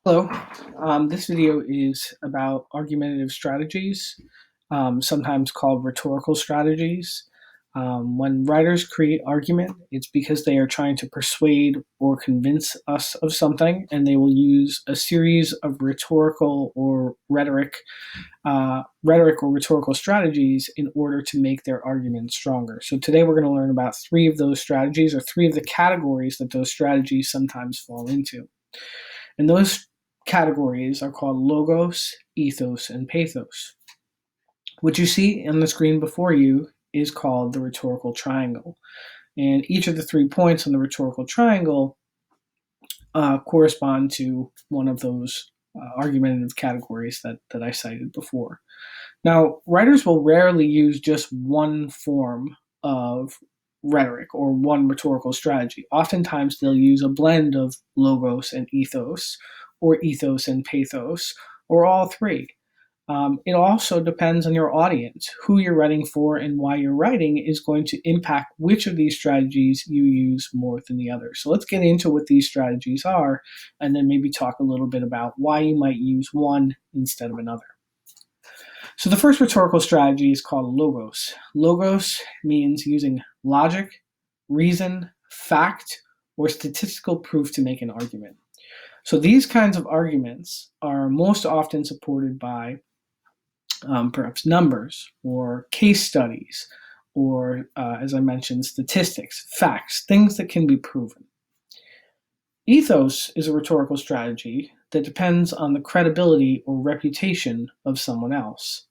Hello. This video is about argumentative strategies, sometimes called rhetorical strategies. When writers create argument, it's because they are trying to persuade or convince us of something, and they will use a series of rhetoric or rhetorical strategies in order to make their argument stronger. So today we're going to learn about three of those strategies, or three of the categories that those strategies sometimes fall into. And those categories are called logos, ethos, and pathos. What you see on the screen before you is called the rhetorical triangle. And each of the 3 points on the rhetorical triangle correspond to one of those argumentative categories that I cited before. Now, writers will rarely use just one form of rhetoric or one rhetorical strategy. Oftentimes, they'll use a blend of logos and ethos, or ethos and pathos, or all three. It also depends on your audience. Who you're writing for and why you're writing is going to impact which of these strategies you use more than the other. So let's get into what these strategies are, and then maybe talk a little bit about why you might use one instead of another. So the first rhetorical strategy is called logos. Logos means using logic, reason, fact, or statistical proof to make an argument. So these kinds of arguments are most often supported by perhaps numbers or case studies or, as I mentioned, statistics, facts, things that can be proven. Ethos is a rhetorical strategy that depends on the credibility or reputation of someone else.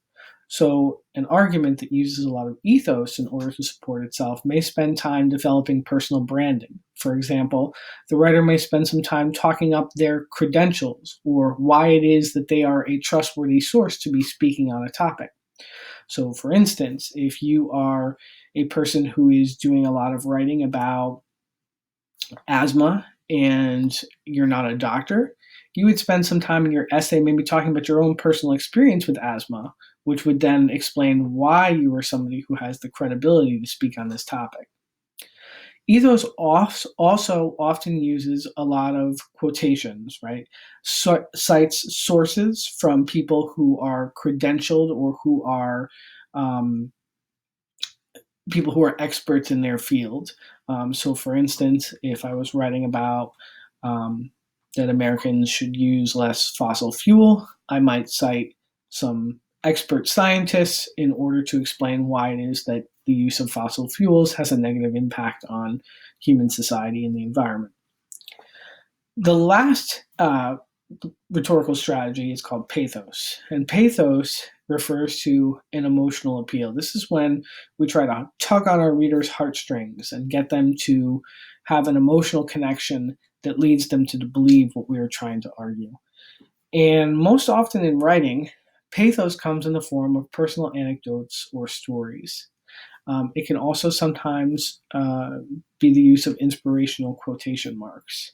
So, an argument that uses a lot of ethos in order to support itself may spend time developing personal branding. For example, the writer may spend some time talking up their credentials or why it is that they are a trustworthy source to be speaking on a topic. So, for instance, if you are a person who is doing a lot of writing about asthma and you're not a doctor, you would spend some time in your essay maybe talking about your own personal experience with asthma, which would then explain why you are somebody who has the credibility to speak on this topic. Ethos also often uses a lot of quotations, right? Cites sources from people who are credentialed or who are people who are experts in their field. So, for instance, if I was writing about that Americans should use less fossil fuel, I might cite some expert scientists in order to explain why it is that the use of fossil fuels has a negative impact on human society and the environment. The last rhetorical strategy is called pathos, and pathos refers to an emotional appeal. This is when we try to tug on our readers' heartstrings and get them to have an emotional connection that leads them to believe what we are trying to argue. And most often in writing, pathos comes in the form of personal anecdotes or stories. It can also sometimes be the use of inspirational quotation marks.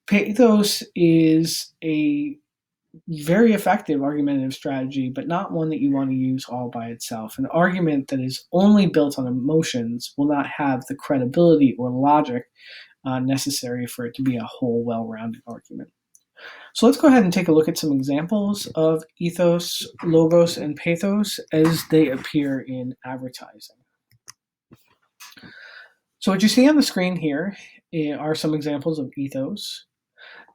Pathos is a very effective argumentative strategy, but not one that you want to use all by itself. An argument that is only built on emotions will not have the credibility or logic necessary for it to be a whole, well-rounded argument. So let's go ahead and take a look at some examples of ethos, logos, and pathos as they appear in advertising. So what you see on the screen here are some examples of ethos.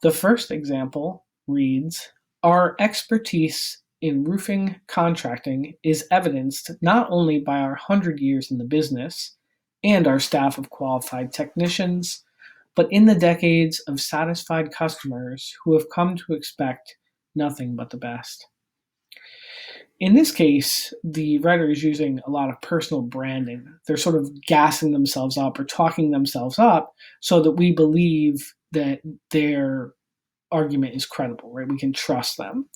The first example reads, "Our expertise in roofing contracting is evidenced not only by our 100 years in the business and our staff of qualified technicians, but in the decades of satisfied customers who have come to expect nothing but the best." In this case, the writer is using a lot of personal branding. They're sort of gassing themselves up or talking themselves up so that we believe that their argument is credible, right? We can trust them.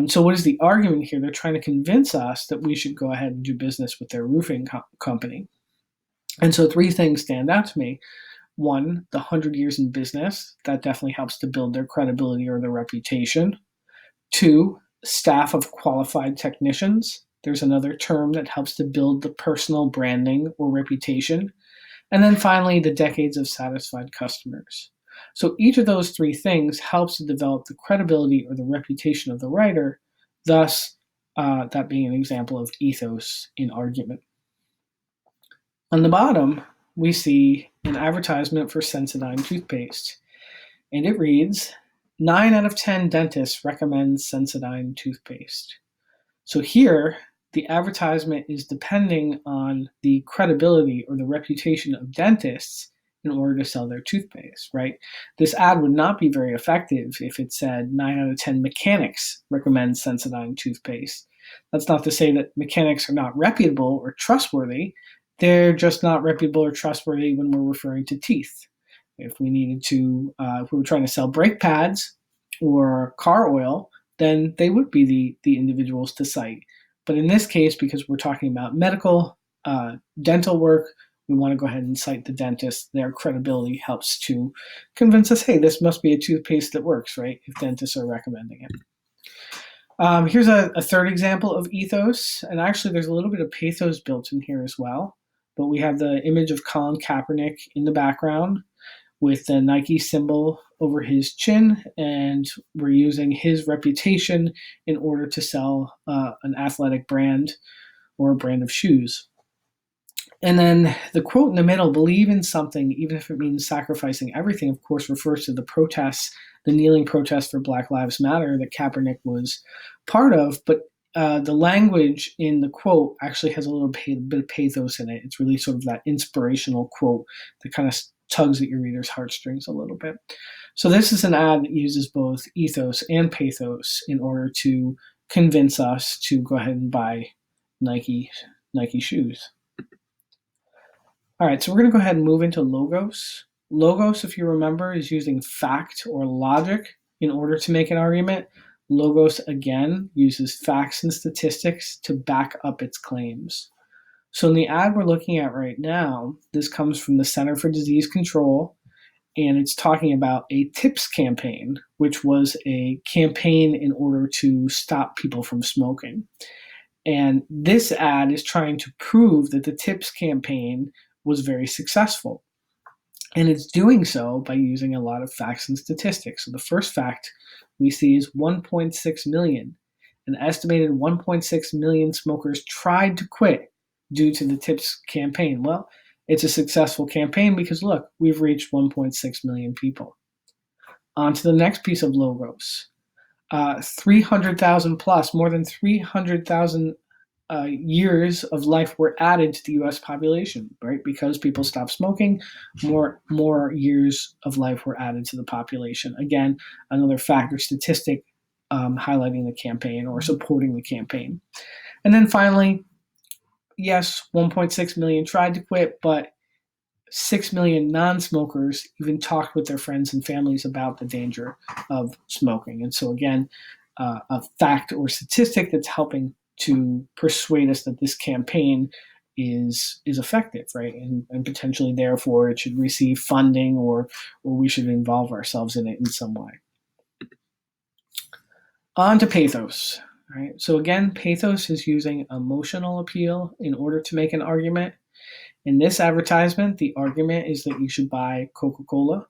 So what is the argument here? They're trying to convince us that we should go ahead and do business with their roofing company. And so three things stand out to me. One, the 100 years in business. That definitely helps to build their credibility or their reputation. Two, staff of qualified technicians. There's another term that helps to build the personal branding or reputation. And then finally, the decades of satisfied customers. So each of those three things helps to develop the credibility or the reputation of the writer, thus that being an example of ethos in argument. On the bottom, we see an advertisement for Sensodyne toothpaste, and it reads, 9 out of 10 dentists recommend Sensodyne toothpaste. So here, the advertisement is depending on the credibility or the reputation of dentists in order to sell their toothpaste, right? This ad would not be very effective if it said 9 out of 10 mechanics recommend Sensodyne toothpaste. That's not to say that mechanics are not reputable or trustworthy. They're just not reputable or trustworthy when we're referring to teeth. If we needed to, if we were trying to sell brake pads or car oil, then they would be the individuals to cite. But in this case, because we're talking about medical, dental work, we want to go ahead and cite the dentist. Their credibility helps to convince us, hey, this must be a toothpaste that works, right? If dentists are recommending it. Here's a third example of ethos, and actually there's a little bit of pathos built in here as well. But we have the image of Colin Kaepernick in the background with the Nike symbol over his chin, and we're using his reputation in order to sell an athletic brand or a brand of shoes. And then the quote in the middle, believe in something, even if it means sacrificing everything, of course, refers to the protests, the kneeling protests for Black Lives Matter that Kaepernick was part of. But the language in the quote actually has a little bit of pathos in it. It's really sort of that inspirational quote that kind of tugs at your reader's heartstrings a little bit. So this is an ad that uses both ethos and pathos in order to convince us to go ahead and buy Nike shoes. All right, so we're going to go ahead and move into logos. Logos, if you remember, is using fact or logic in order to make an argument. Logos, again, uses facts and statistics to back up its claims. So in the ad we're looking at right now, this comes from the Center for Disease Control, and it's talking about a TIPS campaign, which was a campaign in order to stop people from smoking. And this ad is trying to prove that the TIPS campaign was very successful. And it's doing so by using a lot of facts and statistics. So the first fact we see is 1.6 million. An estimated 1.6 million smokers tried to quit due to the TIPS campaign. Well, it's a successful campaign because, look, we've reached 1.6 million people. On to the next piece of logos. 300,000 plus, more than 300,000 years of life were added to the U.S. population, right? Because people stopped smoking, more years of life were added to the population. Again, another fact or statistic highlighting the campaign or supporting the campaign. And then finally, yes, 1.6 million tried to quit, but 6 million non-smokers even talked with their friends and families about the danger of smoking. And so again, a fact or statistic that's helping to persuade us that this campaign is effective, right? And potentially, therefore, it should receive funding or we should involve ourselves in it in some way. On to pathos, right? So again, pathos is using emotional appeal in order to make an argument. In this advertisement, the argument is that you should buy Coca-Cola.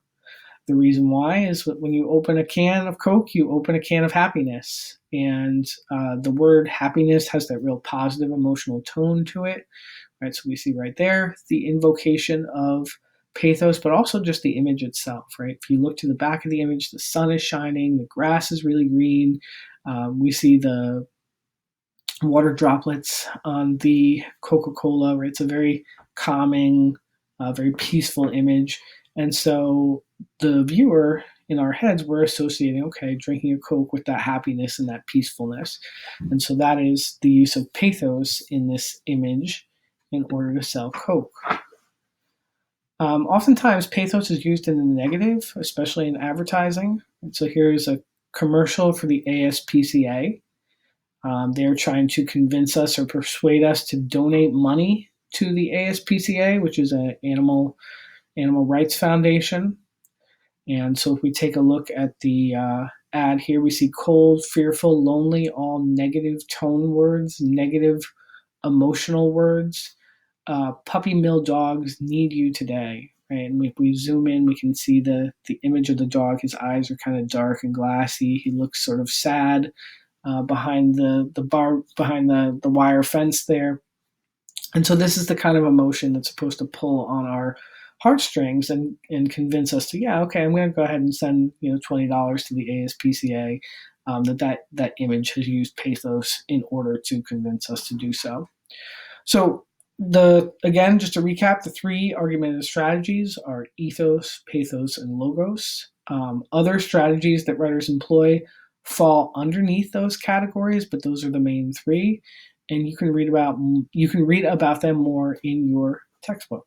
The reason why is that when you open a can of Coke, you open a can of happiness. And the word happiness has that real positive emotional tone to it, right? So we see right there the invocation of pathos, but also just the image itself, right? If you look to the back of the image, the sun is shining, the grass is really green. We see the water droplets on the Coca-Cola, right? It's a very calming, very peaceful image. And so the viewer in our heads, we're associating, okay, drinking a Coke with that happiness and that peacefulness. And so that is the use of pathos in this image in order to sell Coke. Oftentimes, pathos is used in the negative, especially in advertising. And so here's a commercial for the ASPCA. They're trying to convince us or persuade us to donate money to the ASPCA, which is an animal rights foundation. And so if we take a look at the ad here, we see cold, fearful, lonely, all negative tone words, negative emotional words. Puppy mill dogs need you today, right? And if we zoom in, we can see the image of the dog. His eyes are kind of dark and glassy. He looks sort of sad behind the bar, behind the wire fence there. And so this is the kind of emotion that's supposed to pull on our heartstrings and convince us to, yeah, okay, I'm going to go ahead and send $20 to the ASPCA. That image has used pathos in order to convince us to do so. So again, just to recap, the three argumentative strategies are ethos, pathos, and logos. Other strategies that writers employ fall underneath those categories, but those are the main three, and you can read about them more in your textbook.